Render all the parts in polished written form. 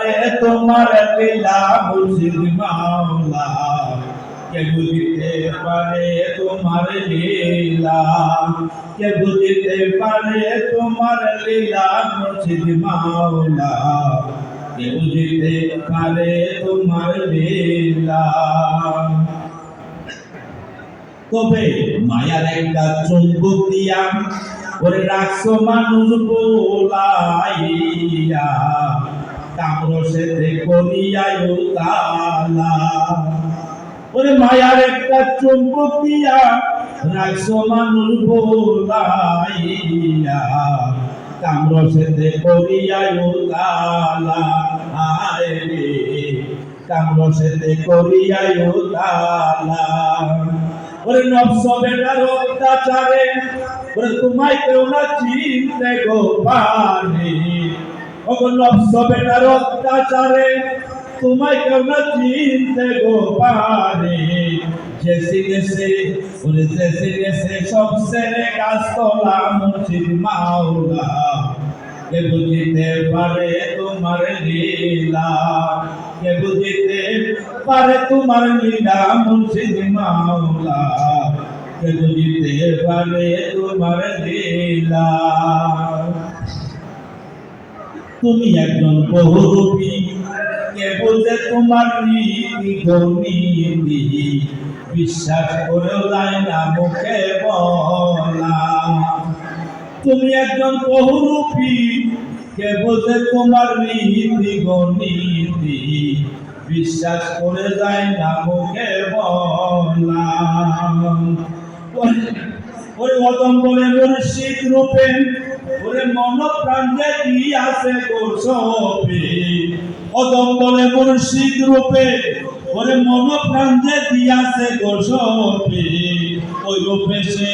পারে তোমার লীলা মুর্শিদ মাওলা, কে বুঝিতে পারে তোমার লীলা, কে বুঝিতে পারে তোমার লীলা মুর্শিদ মাওলা, কে বুঝিতে পারে তোমার লীলা। তবে মায়ার একটা চুম্বক দিয়া ওরে রাখছো মানুষ বোলাইয়া, কামরসেতে করিয়ায় তালা। ওরে মায়ার একটা চুম্বক দিয়া রাখছো মানুষ বোলাইয়া, কামরসেতে করিয়ায় তালা। আয় রে কামরসেতে করিয়ায় তালা। ওরে নফস বেটার অত্যাচারে ওরে তোমায় কেউ না চিনতে গো পারে, ওগো নফস বেটার অত্যাচারে তোমায় কেউ না চিনতে গো পারে। যে সিনেছে ওরে যে সিনেছে সব সেরে গাছতলা মুর্শিদ মাওলা, কে বুঝিতে পারে তোমার লীলা, কে বুঝিতে পারে তোমার লীলা মুর্শিদ মাওলা, কে বুঝিতে পারে তোমার লীলা। তুমি একজন বহুরূপী, কে বোঝে তোমার নীতি গণিতি, বিশ্বাস করেও যায় না মুখে বলা। তুমি একজন বহুরূপী, কে বোঝে তোমার নীতি গণিতি, বিশ্বাস করে যায় না মুখে বলা। ওরে অদম বলে মুর্শিদ রূপে ওরে মন প্রাণ যে দিয়াছে গোসপে, অদম বলে মুর্শিদ রূপে ওরে মন প্রাণ যে দিয়াছে গোসপে। ওই রূপে সে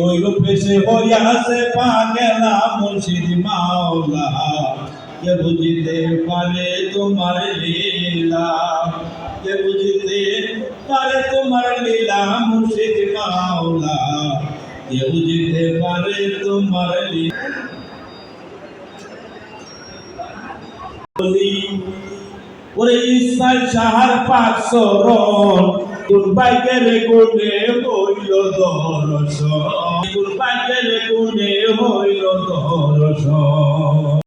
ওই রূপে সে হইয়াছে পাগলা মুর্শিদ মাওলা, কে বুঝিতে পারে তোমার লীলা, কে বুঝিতে পারে তোমার লীলা মুর্শিদ মাওলা, কে বুঝিতে পারে তোমার লীলা। ওরে ইসমাইল শাহর পাক শরণ, কুরবাই গেলে গুনে হইল দর্শন, কুরবাই গেলে গুনে হইল দর্শন।